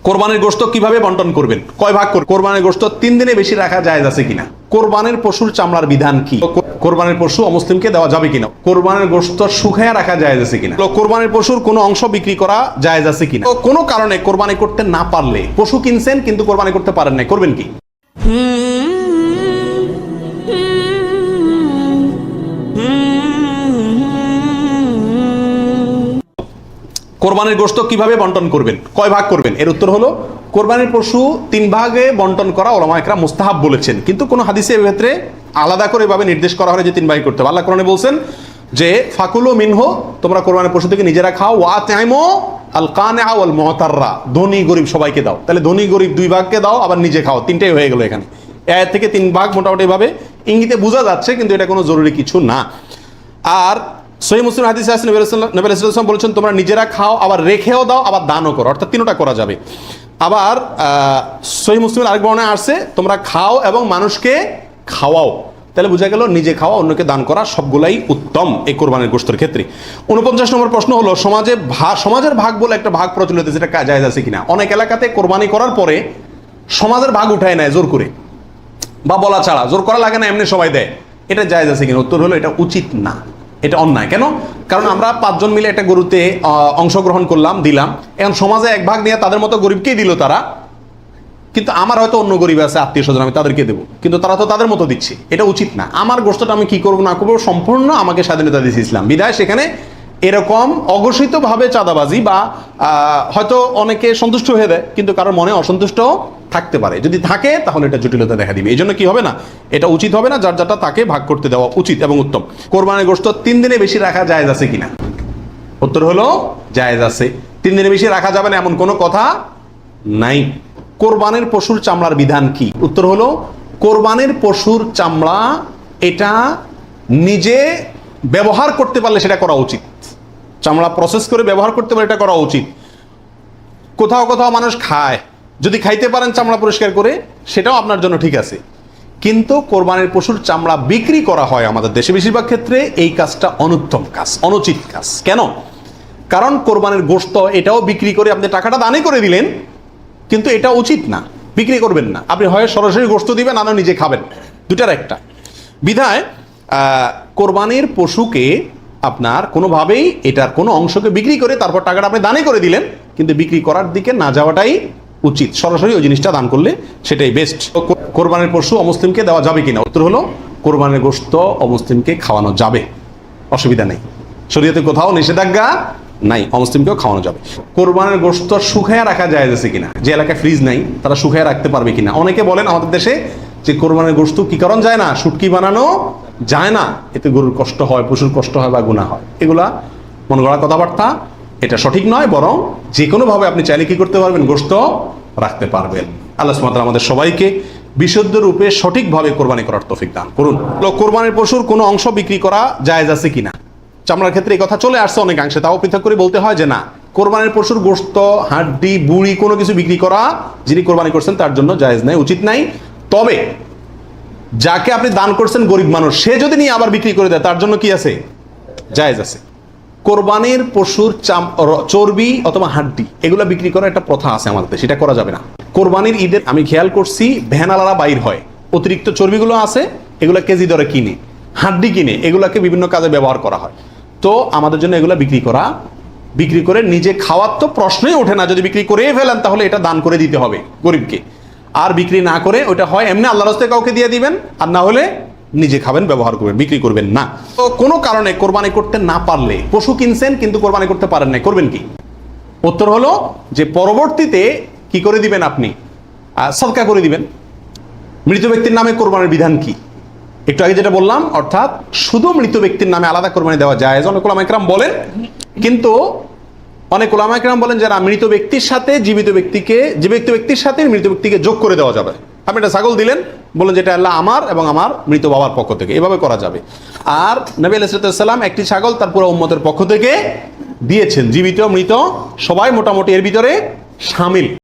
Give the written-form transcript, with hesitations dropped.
কোরবানির গোশত কিভাবে বন্টন করবেন, কয় ভাগ করবেন? কোরবানির গোশত 3 দিনে বেশি রাখা জায়েজ আছে কিনা? কোরবানির পশুর চামড়ার বিধান কি? কোরবানির পশু অমুসলিমকে দেওয়া যাবে কিনা? কোরবানির গোশত শুকায়া রাখা জায়েজ আছে কিনা? কোরবানির পশুর কোনো অংশ বিক্রি করা জায়েজ আছে কিনা? কোনো কারণে কোরবানি করতে না পারলে, পশু কিনছেন কিন্তু কোরবানি করতে পারেন না, করবেন কি? কোরবানির গোশত কিভাবে বন্টন করবেন, কয় ভাগ করবেন? এর উত্তর হলো, কোরবানির পশু 3 ভাগে বন্টন করা উলামা ইকরাম মুস্তাহাব বলেছেন, কিন্তু কোন হাদিসে এর ক্ষেত্রে আলাদা করে এভাবে নির্দেশ করা হয় যে 3 ভাগে করতে হবে। আল্লাহ কোরআনে বলছেন যে ফাকুলু মিনহু, তোমরা কোরবানির পশু থেকে নিজেরা খাও, ওয়া আতইমু আল কানিআ ওয়াল মুতাররা, ধনী গরিব সবাইকে দাও। তাহলে ধনী গরিব 2 ভাগকে দাও, আবার নিজে খাও, 3টাই হয়ে গেল এখানে। এর থেকে 3 ভাগ মোটামুটি ভাবে ইঙ্গিতে বোঝা যাচ্ছে, কিন্তু এটা কোনো জরুরি কিছু না। আর সহিহ মুসলিম হাদিসে আছে নবী সাল্লাল্লাহু আলাইহি ওয়াসাল্লাম বলেছেন তোমরা নিজেরা খাও, আবার রেখেও দাও, আবার দানও করো, অর্থাৎ 3টা করা যাবে। আবার সহিহ মুসলিমের আরেক বর্ণনায় আছে তোমরা খাও এবং মানুষকে খাওয়াও। তাহলে বোঝা গেল নিজে খাওয়া, অন্যকে দান করা সবগুলাই উত্তম এই কোরবানির গোশতের ক্ষেত্রে। 49 নম্বর প্রশ্ন হলো, সমাজের ভাগ বলে একটা ভাগ প্রচলিত আছে, সেটা জায়েজ আছে কিনা? অনেক এলাকাতে কোরবানি করার পরে সমাজের ভাগ উঠায় নেয় জোর করে, বা বলা ছাড়া, জোর করা লাগে না, এমনি সবাই দেয়। এটা জায়েজ আছে কিনা? উত্তর হলো এটা উচিত না, এটা অন্যায়। কেন? কারণ আমরা 5 জন মিলে একটা গরুতে অংশগ্রহণ করলাম, দিলাম, এখন সমাজে 1 ভাগ নিয়ে তাদের মতো গরিবকেই দিল তারা, কিন্তু আমার হয়তো অন্য গরিব আছে, আত্মীয় স্বজন, আমি তাদেরকে দেবো, কিন্তু তারা তো তাদের মতো দিচ্ছে। এটা উচিত না। আমার গোশতটা আমি কি করবো না করবো সম্পূর্ণ আমাকে স্বাধীনতা দিয়েছে ইসলাম, বিধায় সেখানে এরকম অঘোষিতভাবে চাঁদাবাজি বা হয়তো অনেকে সন্তুষ্ট হয়ে দেয়, কিন্তু কারোর মনে অসন্তুষ্ট থাকতে পারে। যদি থাকে তাহলে এটা জটিলতা দেখা দিবে। এই জন্য কি হবে না, এটা উচিত হবে না। যার যারটা তাকে ভাগ করতে দেওয়া উচিত এবং উত্তম। কোরবানির গোশত 3 দিনে বেশি রাখা জায়েজ আছে কিনা? উত্তর হলো জায়েজ আছে। 3 দিনে বেশি রাখা যাবে না এমন কোনো কথা নাই। কোরবানির পশুর চামড়ার বিধান কি? উত্তর হলো, কোরবানির পশুর চামড়া এটা নিজে ব্যবহার করতে পারলে সেটা করা উচিত। চামড়া প্রসেস করে ব্যবহার করতে পারলে এটা করা উচিত। কোথাও কোথাও মানুষ খায়, যদি খাইতে পারেন চামড়া পরিষ্কার করে, সেটাও আপনার জন্য ঠিক আছে। কিন্তু কোরবানির পশুর চামড়া বিক্রি করা হয় আমাদের দেশে বেশিরভাগ ক্ষেত্রে, এই কাজটা অনুত্তম কাজ, অনুচিত কাজ। কেন? কারণ কোরবানির গোশত এটাও বিক্রি করে আপনি টাকাটা দানে করে দিলেন, কিন্তু এটা উচিত না, বিক্রি করবেন না। আপনি হয় সরাসরি গোশত দিবেন, না নিজে খাবেন, দুটার একটা। বিধায় কোরবানির পশুকে আপনার কোনোভাবেই এটার কোনো অংশকে বিক্রি করে তারপর টাকাটা আপনি দানে করে দিলেন, কিন্তু বিক্রি করার দিকে না যাওয়াটাই উচিত। সরাসরি ওই জিনিসটা দান করলে সেটাই বেস্ট। কোরবানির পশু অমুসলিমকে দেওয়া যাবে কিনা? উত্তর হলো, কোরবানির গোশত অমুসলিমকে খাওয়ানো যাবে, অসুবিধা নেই। শরীয়তে কোথাও নিষেধাজ্ঞা নাই, অমুসলিমকেও খাওয়ানো যাবে। কোরবানির গোশত শুকায়া রাখা জায়েজ আছে কিনা? যে এলাকায় ফ্রিজ নাই তারা শুকায়া রাখতে পারবে কিনা? অনেকে বলেন আমাদের দেশে যে কোরবানির গোশত কি কারণ যায় না, শুটকি বানানো যায় না, এতে গরুর কষ্ট হয়, পশুর কষ্ট হয় বা গুনাহ হয়। এগুলা মন গড়া কথাবার্তা, এটা সঠিক নয়। বরং যে কোনোভাবে আপনি চাইলে কি করতে পারবেন, গোশত রাখতে পারবেন। আল্লাহ সুবহানাহু ওয়া তাআলা আমাদের সবাইকে বিশুদ্ধ রূপে সঠিকভাবে কোরবানি করার তৌফিক দান করুন। কোরবানির পশুর কোনো অংশ বিক্রি করা জায়েজ আছে কিনা? চামড়ার ক্ষেত্রে এই কথা চলে আসছে অনেকাংশে, তাও পৃথক করে বলতে হয় যে না, কোরবানির পশুর গোশত, হাড্ডি, বুড়ি কোনো কিছু বিক্রি করা যিনি কোরবানি করছেন তার জন্য জায়েজ নাই, উচিত নাই। তবে যাকে আপনি দান করছেন গরিব মানুষ, সে যদি নিয়ে আবার বিক্রি করে দেয় তার জন্য কি আছে? জায়েজ আছে। কোরবানির পশুর চর্বি অথবা হাড্ডি এগুলো বিক্রি করার একটা প্রথা আছে আমাদের, সেটা করা যাবে না। কোরবানির ঈদের আমি খেয়াল করছি ভ্যানালারা বাইর হয়, অতিরিক্ত চর্বিগুলো আছে, এগুলো কেজি দরে কিনে, হাড্ডি কিনে, এগুলাকে বিভিন্ন কাজে ব্যবহার করা হয়। তো আমাদের জন্য এগুলা বিক্রি করে নিজে খাওয়ার তো প্রশ্নই ওঠে না। যদি বিক্রি করে ফেলেন তাহলে এটা দান করে দিতে হবে গরিবকে। আর বিক্রি না করে ওটা হয় এমনি আল্লাহর রাস্তায় কাউকে দিয়ে দিবেন, আর না হলে নিজে খাবেন, ব্যবহার করবেন, বিক্রি করবেন না। তো কোনো কারণে কোরবানি করতে না পারলে, পশু কিনছেন কিন্তু কোরবানি করতে পারেন না, করবেন কি? উত্তর হলো যে পরবর্তীতে কি করে দিবেন, আপনি সাদকা করে দিবেন। মৃত ব্যক্তির নামে কোরবানির বিধান কি? একটু আগে যেটা বললাম, অর্থাৎ শুধু মৃত ব্যক্তির নামে আলাদা কোরবানি দেওয়া যায়, অনেক উলামা ইকরাম বলেন। কিন্তু অনেক উলামা ইকরাম বলেন যারা মৃত ব্যক্তির সাথে জীবিত ব্যক্তির সাথে মৃত ব্যক্তিকে যোগ করে দেওয়া যাবে। আপনি একটা ছাগল দিলেন, বলেন যেটা আল্লাহ আমার এবং আমার মৃত বাবার পক্ষ থেকে, এভাবে করা যাবে। আর নবী আলাইহিস সালাম একটি ছাগল তার পুরো উম্মতের পক্ষ থেকে দিয়েছেন, জীবিত মৃত সবাই মোটামুটি এর ভিতরে শামিল।